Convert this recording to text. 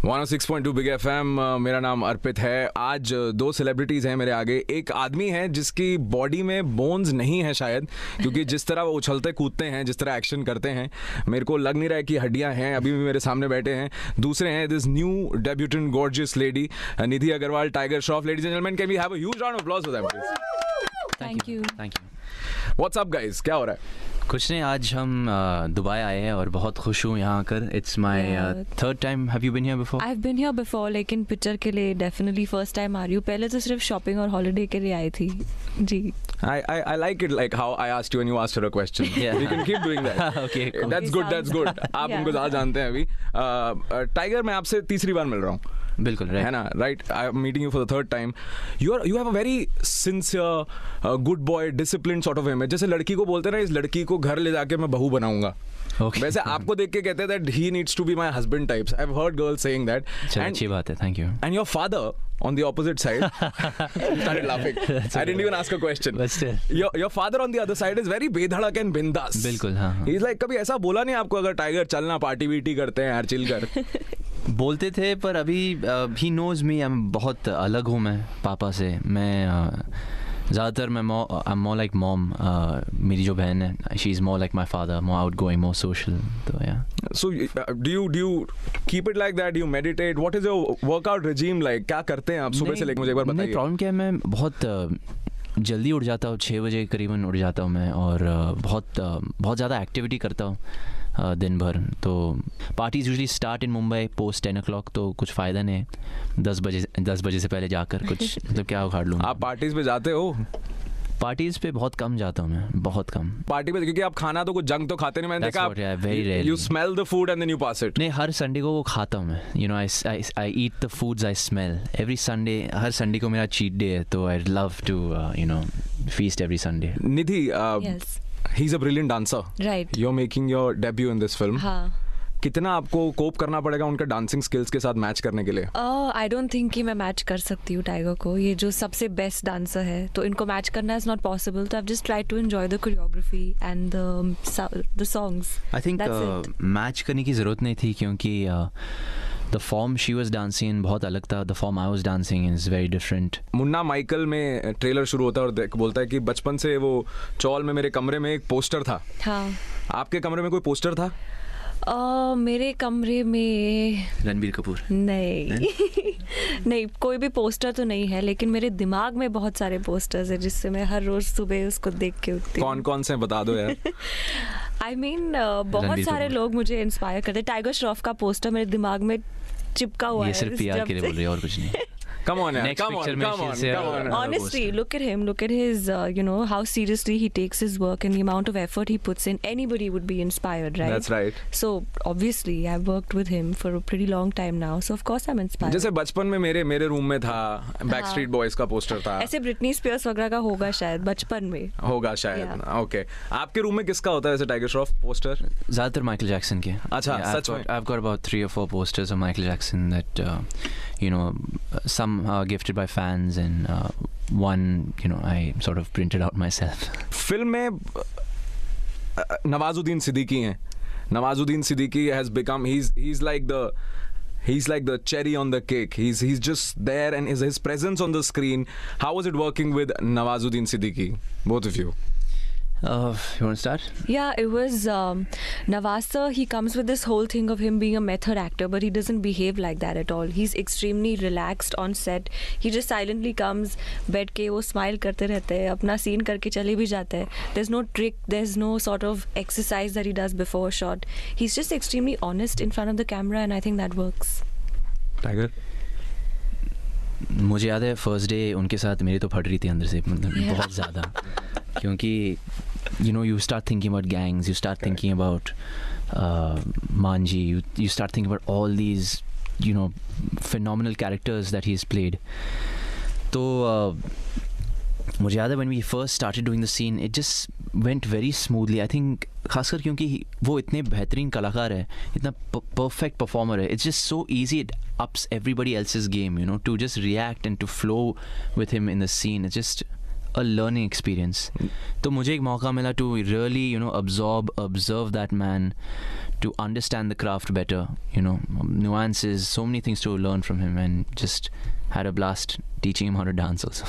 106.2 big FM। मेरा नाम अर्पित है। आज दो सेलिब्रिटीज़ हैं मेरे आगे। एक आदमी है जिसकी बॉडी में बोन्स नहीं है शायद, क्योंकि जिस तरह वो उछलते कूदते हैं, जिस तरह एक्शन करते हैं, मेरे को लग नहीं रहा है कि हड्डियां हैं। अभी भी मेरे सामने बैठे हैं। दूसरे हैं this new debutante gorgeous lady Nidhi Agarwal, Tiger Shroff. Ladies and gentleman, can we have a huge round of applause for them please? Thank you. What's up guys, क्या हो रहा है? कुछ नहीं, आज हम दुबई आए हैं और बहुत खुश हूँ यहाँ आकर। It's my third time. Have you been here before? I have been here before, लेकिन पिक्चर के लिए डेफिनेटली फर्स्ट टाइम आ रही हूँ। पहले तो सिर्फ शॉपिंग और हॉलिडे के लिए आई थी जी। I like it like how I asked you and you asked her a question. Yeah. We can keep doing that. Okay, cool. That's good. आप Yeah. उनको ज़्यादा जानते हैं अभी। टाइगर, मैं आपसे तीसरी बार मिल रहा हूँ, बिल्कुल है ना? Right, I am meeting you for the third time. You have a very sincere, good boy, disciplined sort of image. जैसे लड़की को बोलते हैं ना, इस लड़की को घर ले जाके मैं बहू बनाऊंगा। Okay. वैसे आपको देख के कहते हैं that he needs to be my husband types. I've heard girls saying that. चलो, अच्छी बात है, thank you. And your father on the opposite side started laughing. I didn't even ask a question. But still. Your father on the other side is very बेधड़क and बिंदास. बिल्कुल, हाँ। He's like, कभी ऐसा बोला नहीं आपको, अगर टाइगर चलना, पार्टी वीटी करते हैं यार, चिल कर? बोलते थे, पर अभी ही नोज मी, बहुत अलग हूँ मैं पापा से। मैं ज़्यादातर मैं मोर लाइक मॉम। मेरी जो बहन है, she is more like my father, more out going, more social. तो या So do you keep it like that? Do you meditate? What is your workout regime like? क्या करते हैं आप सुबह से लेकर? मुझे एक बार बताइए। प्रॉब्लम क्या है, मैं बहुत जल्दी उठ जाता हूँ, 6 बजे करीबन उठ जाता हूँ मैं, और बहुत ज़्यादा एक्टिविटी करता हूँ दिन भर। तो parties usually start in Mumbai post 10 o'clock, तो कुछ फ़ायदा नहीं है 10 बजे से पहले जाकर कुछ मतलब क्या उखाड़ लूँ। आप पार्टीज पे जाते हो? पार्टीज़ पे बहुत कम जाता हूँ मैं, बहुत कम। पार्टी पे, क्योंकि आप खाना तो कुछ जंक तो खाते नहीं, मैंने देखा। Very rarely. You smell the food and then you pass it. नहीं, हर संडे को वो खाता हूँ मैं। You know, I eat the foods I smell every Sunday. हर संडे को मेरा चीट डे है, तो I love to you know feast every Sunday. Nidhi, Yes. he's a brilliant dancer. Right. You're making your debut in this film. हाँ। कितना आपको कोप करना पड़ेगा उनका डांसिंग स्किल्स के साथ मैच करने के लिए? आई डोंट थिंक कि मैं मैच कर सकती हूँ टाइगर को। ये जो सबसे बेस्ट डांसर है, तो इनको मैच करना इज नॉट पॉसिबल। तो I just try to enjoy the choreography and the songs. I think match करने की ज़रूरत नहीं थी, क्योंकि the form she was dancing in बहुत अलग था। The form I was dancing is very different. Munna Michael में ट्रेलर शुरू होता है और बोलता है कि बचपन से वो चौल में मेरे कमरे में एक पोस्टर था। हाँ। आपके कमरे में कोई पोस्टर था? मेरे कमरे में रणबीर कपूर? नहीं नहीं, कोई भी पोस्टर तो नहीं है, लेकिन मेरे दिमाग में बहुत सारे पोस्टर्स हैं जिससे मैं हर रोज सुबह उसको देख के उठती हूँ। कौन कौन से बता दो यार। आई मीन बहुत सारे लोग मुझे इंस्पायर करते हैं। टाइगर श्रॉफ का पोस्टर मेरे दिमाग में चिपका हुआ है। ये सिर्फ पीआर के लिए बोल रही है और कुछ नहीं। Come on, Next come on, picture में come on, she'll say, come on. Honestly, look at him. Look at his, you know, how seriously he takes his work and the amount of effort he puts in. Anybody would be inspired, right? That's right. So obviously, I've worked with him for a pretty long time now. So of course, I'm inspired. जैसे बचपन में मेरे room में था, Backstreet boys का poster था। ऐसे Britney Spears वगैरह का होगा शायद बचपन में। होगा शायद। ओके, आपके रूम में किसका होता है वैसे टाइगर श्रॉफ पोस्टर? ज़्यादातर माइकल जैक्सन के। अच्छा, सच में? I've got about 3 or 4 posters of Michael Jackson that you know, some are gifted by fans and one, you know, I sort of printed out myself. Film में नवाजुद्दीन सिद्दीकी हैं। Nawazuddin Siddiqui has become, he's like the cherry on the cake. He's just there, and his presence on the screen. How was it working with Nawazuddin Siddiqui, both of you? You want to start? Yeah, it was Nawaz sir. He comes with this whole thing of him being a method actor, but he doesn't behave like that at all. He's extremely relaxed on set. He just silently comes, बैठ के वो smile करते रहते हैं, अपना scene करके चले भी जाते हैं. There's no trick, there's no sort of exercise that he does before a shot. He's just extremely honest in front of the camera, and I think that works. Tiger? मुझे याद है फर्स्ट डे उनके साथ मेरी तो फट रही थी अंदर से, मतलब बहुत ज़्यादा, क्योंकि you know, you start thinking about gangs, you start thinking about Manji, you start thinking about all these, you know, phenomenal characters that he's played. तो मुझे याद है when we first started doing the scene, it just went very smoothly. I think खासकर क्योंकि वो इतने बेहतरीन कलाकार है, इतना perfect performer है, it's just so easy, it ups everybody else's game, you know, to just react and to flow with him in the scene. It's just a learning experience. तो मुझे एक मौका मिला to really, you know, observe that man, to understand the craft better, you know, nuances, so many things to learn from him, and just had a blast teaching him how to dance also.